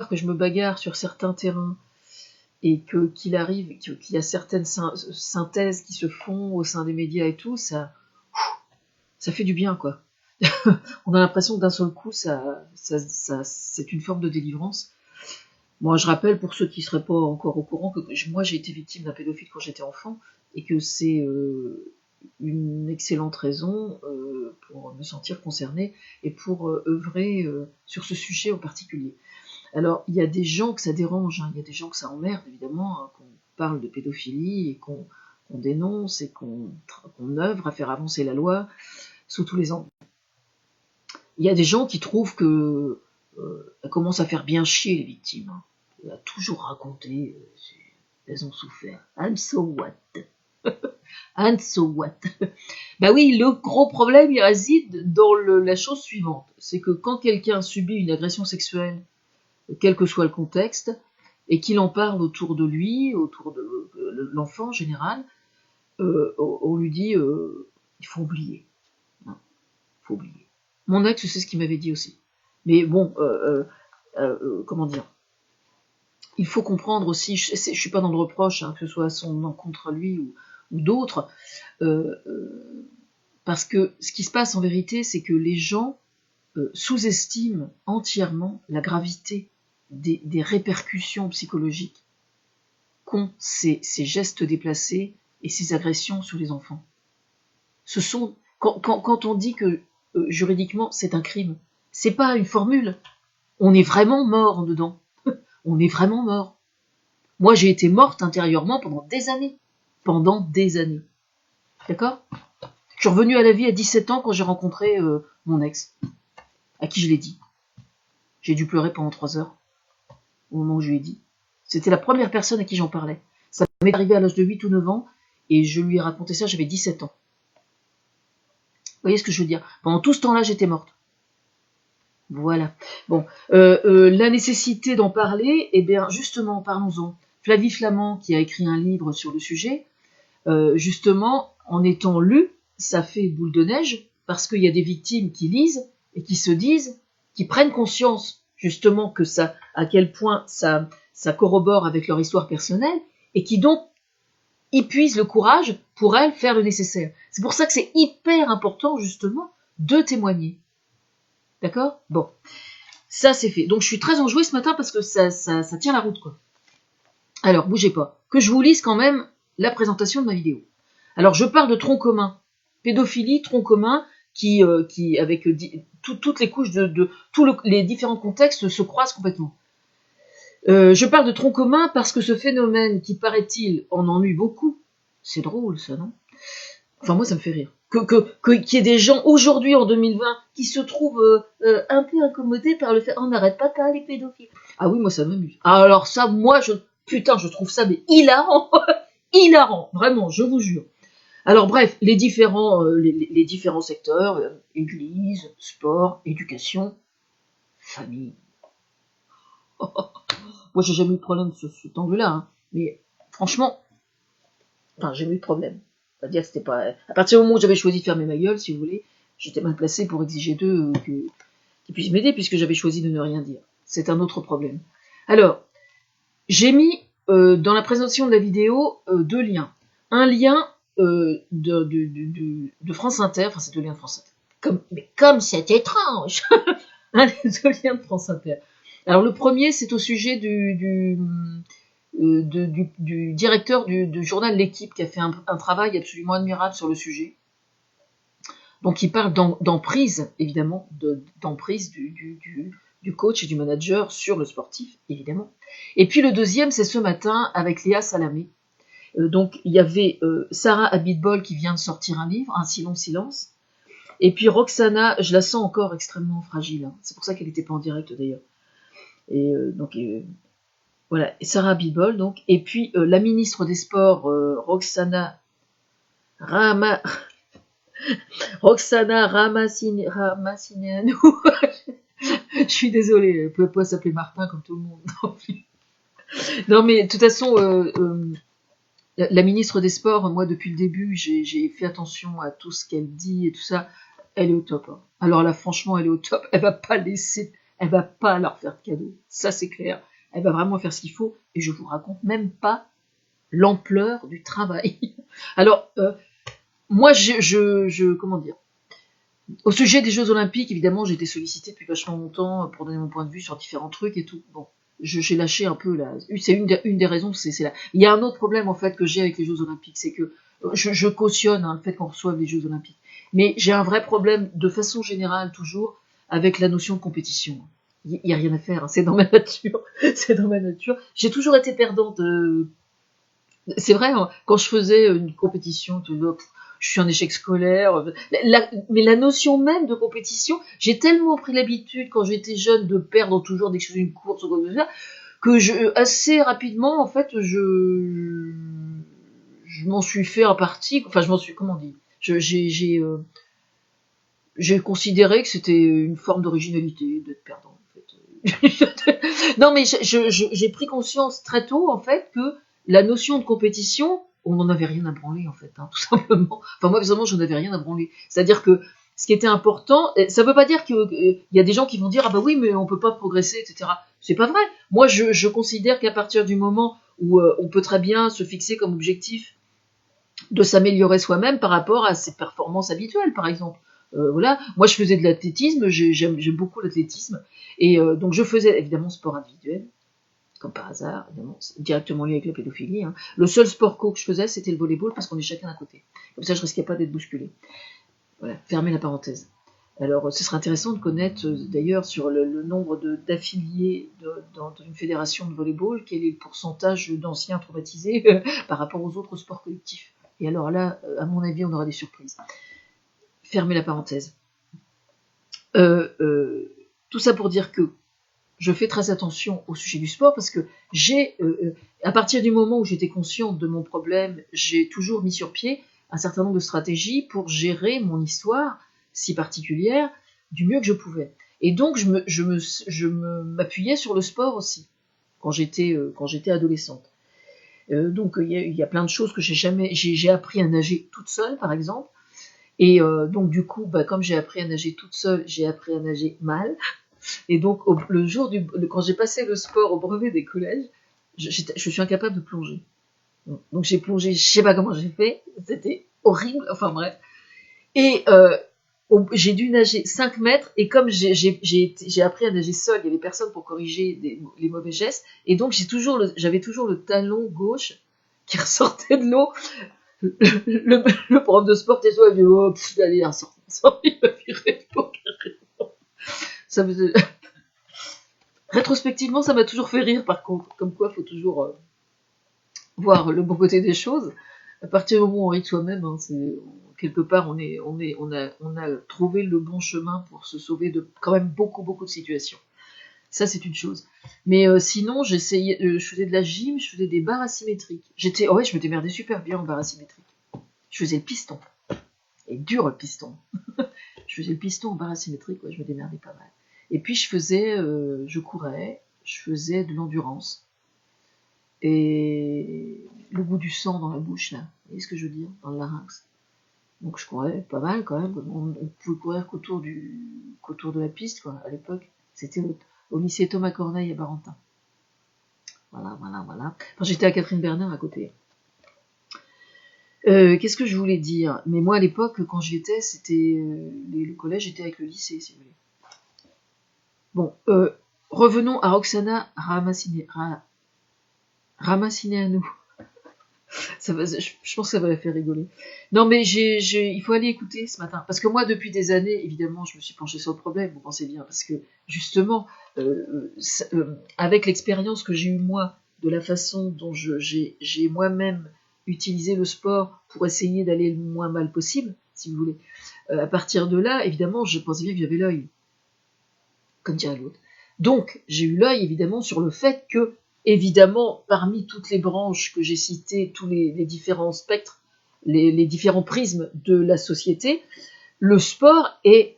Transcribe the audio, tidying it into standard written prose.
que je me bagarre sur certains terrains et qu'il arrive, qu'il y a certaines synthèses qui se font au sein des médias et tout, ça fait du bien, quoi. On a l'impression que d'un seul coup, c'est une forme de délivrance. Moi, je rappelle pour ceux qui seraient pas encore au courant que moi, j'ai été victime d'un pédophile quand j'étais enfant et que c'est une excellente raison pour me sentir concernée et pour œuvrer sur ce sujet en particulier. Alors, il y a des gens que ça dérange, hein, il y a des gens que ça emmerde, évidemment, hein, qu'on parle de pédophilie et qu'on dénonce et qu'on œuvre à faire avancer la loi sous tous les angles. Il y a des gens qui trouvent que elles commencent à faire bien chier les victimes. Hein. Elle a toujours raconté, elles ont souffert. And so what? And so what? Bah oui, le gros problème, il réside dans la chose suivante. C'est que quand quelqu'un subit une agression sexuelle, quel que soit le contexte, et qu'il en parle autour de lui, autour de l'enfant en général, on lui dit il faut oublier. Il faut oublier. Mon ex, c'est ce qu'il m'avait dit aussi. Mais bon, comment dire, il faut comprendre aussi, je suis pas dans le reproche, hein, que ce soit à son encontre lui ou d'autres, parce que ce qui se passe en vérité, c'est que les gens sous-estiment entièrement la gravité des répercussions psychologiques qu'ont ces gestes déplacés et ces agressions sur les enfants. Ce sont, quand on dit que juridiquement c'est un crime, c'est pas une formule. On est vraiment mort en dedans. On est vraiment mort. Moi, j'ai été morte intérieurement pendant des années. Pendant des années. D'accord? Je suis revenue à la vie à 17 ans quand j'ai rencontré mon ex, à qui je l'ai dit. J'ai dû pleurer pendant 3 heures au moment où je lui ai dit. C'était la première personne à qui j'en parlais. Ça m'est arrivé à l'âge de 8 ou 9 ans et je lui ai raconté ça, j'avais 17 ans. Vous voyez ce que je veux dire? Pendant tout ce temps-là, j'étais morte. Voilà. Bon, la nécessité d'en parler, eh bien, justement, parlons-en. Flavie Flament, qui a écrit un livre sur le sujet, justement, en étant lu, ça fait boule de neige, parce qu'il y a des victimes qui lisent et qui se disent, qui prennent conscience, justement, que ça, à quel point ça corrobore avec leur histoire personnelle, et qui donc y puisent le courage pour elles faire le nécessaire. C'est pour ça que c'est hyper important, justement, de témoigner. D'accord? Bon. Ça, c'est fait. Donc, je suis très enjouée ce matin parce que ça tient la route, quoi. Alors, bougez pas. Que je vous lise quand même la présentation de ma vidéo. Alors, je parle de tronc commun. Pédophilie, tronc commun, qui avec toutes les couches de tous les différents contextes se croisent complètement. Je parle de tronc commun parce que ce phénomène, qui paraît-il, en ennuie beaucoup. C'est drôle, ça, non? Enfin, moi, ça me fait rire. Qu'il y ait des gens, aujourd'hui, en 2020, qui se trouvent un peu incommodés par le fait « on n'arrête pas de parler pédophiles ». Ah oui, moi, ça m'amuse. Alors ça, moi, je trouve ça mais hilarant. Hilarant, vraiment, je vous jure. Alors bref, les différents secteurs, église, sport, éducation, famille. Moi, j'ai jamais eu de problème sur cet angle-là, hein. Mais franchement, enfin, j'ai jamais eu de problème. C'est-à-dire que c'était pas... À partir du moment où j'avais choisi de fermer ma gueule, si vous voulez, j'étais mal placée pour exiger d'eux qu'ils puissent m'aider, puisque j'avais choisi de ne rien dire. C'est un autre problème. Alors, j'ai mis dans la présentation de la vidéo 2 liens. Un lien de France Inter, enfin c'est 2 liens de France Inter. Mais comme c'est étrange. Un des 2 liens de France Inter. Alors le premier, c'est au sujet du directeur du journal L'Équipe, qui a fait un travail absolument admirable sur le sujet. Donc il parle d'emprise, évidemment, d'emprise du coach et du manager sur le sportif, évidemment. Et puis le deuxième, c'est ce matin avec Léa Salamé. Donc il y avait Sarah Abitbol qui vient de sortir un livre, Un si long silence. Et puis Roxana, je la sens encore extrêmement fragile. Hein. C'est pour ça qu'elle n'était pas en direct d'ailleurs. Et donc voilà, Sarah Abitbol donc. Et puis la ministre des Sports, Roxana Ramassineanu. Je suis désolée, elle peut pas s'appeler Martin comme tout le monde. Non mais de toute façon, la ministre des Sports, moi depuis le début, j'ai fait attention à tout ce qu'elle dit et tout ça. Elle est au top. Hein. Alors là, franchement, elle est au top. Elle va pas laisser elle va pas leur faire de cadeau, ça c'est clair. Elle va vraiment faire ce qu'il faut, et je vous raconte même pas l'ampleur du travail. Alors, moi, comment dire, au sujet des Jeux Olympiques, évidemment, j'ai été sollicitée depuis vachement longtemps pour donner mon point de vue sur différents trucs et tout. Bon, j'ai lâché un peu là. C'est une des raisons, c'est là. Il y a un autre problème en fait que j'ai avec les Jeux Olympiques, c'est que je cautionne le fait qu'on reçoive les Jeux Olympiques, mais j'ai un vrai problème de façon générale toujours avec la notion de compétition. Il y a rien à faire, hein, c'est dans ma nature, c'est dans ma nature. J'ai toujours été perdante. C'est vrai, hein, quand je faisais une compétition, je suis un échec scolaire. Mais la notion même de compétition, j'ai tellement pris l'habitude quand j'étais jeune de perdre toujours dès que je faisais une course ou quoi que ce soit, que assez rapidement, en fait, je m'en suis fait un parti. Enfin, je m'en suis, comment on dit, j'ai considéré que c'était une forme d'originalité d'être perdant. En fait. Non, mais j'ai pris conscience très tôt, en fait, que la notion de compétition, on n'en avait rien à branler, en fait, hein, tout simplement. Enfin, moi, personnellement, j'en avais rien à branler. C'est-à-dire que ce qui était important, ça veut pas dire qu'il y a des gens qui vont dire, ah bah oui, mais on peut pas progresser, etc. C'est pas vrai. Moi, je considère qu'à partir du moment où on peut très bien se fixer comme objectif de s'améliorer soi-même par rapport à ses performances habituelles, par exemple. Voilà, moi je faisais de l'athlétisme, j'aime beaucoup l'athlétisme, et donc je faisais évidemment sport individuel, comme par hasard, évidemment, directement lié avec la pédophilie. Hein. Le seul sport co que je faisais, c'était le volleyball, parce qu'on est chacun à côté. Comme ça, je risquais pas d'être bousculé. Voilà, fermez la parenthèse. Alors, ce serait intéressant de connaître, d'ailleurs, sur le nombre d'affiliés dans une fédération de volleyball, quel est le pourcentage d'anciens traumatisés par rapport aux autres sports collectifs. Et alors là, à mon avis, on aura des surprises. Fermez la parenthèse. Tout ça pour dire que je fais très attention au sujet du sport parce que à partir du moment où j'étais consciente de mon problème, j'ai toujours mis sur pied un certain nombre de stratégies pour gérer mon histoire si particulière du mieux que je pouvais. Et donc je m'appuyais sur le sport aussi quand j'étais adolescente. Donc il y a plein de choses que j'ai appris à nager toute seule par exemple. Et donc du coup, comme j'ai appris à nager toute seule, j'ai appris à nager mal. Et donc le jour quand j'ai passé le sport au brevet des collèges, je suis incapable de plonger. Donc j'ai plongé, je sais pas comment j'ai fait, c'était horrible. Enfin bref. Et j'ai dû nager 5 mètres. Et comme j'ai appris à nager seule, il y avait personne pour corriger les mauvais gestes. Et donc j'avais toujours le talon gauche qui ressortait de l'eau. Le prof de sport et tout, il dit oh, allez, il va virer ça faisait... Rétrospectivement, ça m'a toujours fait rire, par contre. Comme quoi, il faut toujours voir le bon côté des choses. À partir du moment où on rit de soi-même, hein, quelque part, on a trouvé le bon chemin pour se sauver de quand même beaucoup, beaucoup de situations. Ça, c'est une chose. Mais sinon, je faisais de la gym, je faisais des barres asymétriques. Je me démerdais super bien en barres asymétriques. Je faisais le piston. Et dur le piston. Je faisais le piston en barre asymétrique, je me démerdais pas mal. Et puis je courais, je faisais de l'endurance. Et le goût du sang dans la bouche, là, vous voyez ce que je veux dire, dans le larynx. Donc je courais pas mal quand même, on pouvait courir qu'autour de la piste, quoi, à l'époque. C'était au lycée Thomas Corneille à Barentin. Voilà. Enfin, j'étais à Catherine Bernard à côté. Qu'est-ce que je voulais dire? Mais moi, à l'époque, quand j'y étais, le collège était avec le lycée, si vous voulez. Bon, revenons à Roxana Ramassineanu. Je pense que ça va la faire rigoler. Non, mais il faut aller écouter ce matin. Parce que moi, depuis des années, évidemment, je me suis penchée sur le problème, vous pensez bien. Parce que, justement, avec l'expérience que j'ai eue, moi, de la façon dont j'ai moi-même utilisé le sport pour essayer d'aller le moins mal possible, si vous voulez, à partir de là, évidemment, je pensais bien que j'avais l'œil. Comme dirait l'autre. Donc, j'ai eu l'œil, évidemment, sur le fait que, évidemment, parmi toutes les branches que j'ai citées, tous les différents spectres, les différents prismes de la société, le sport est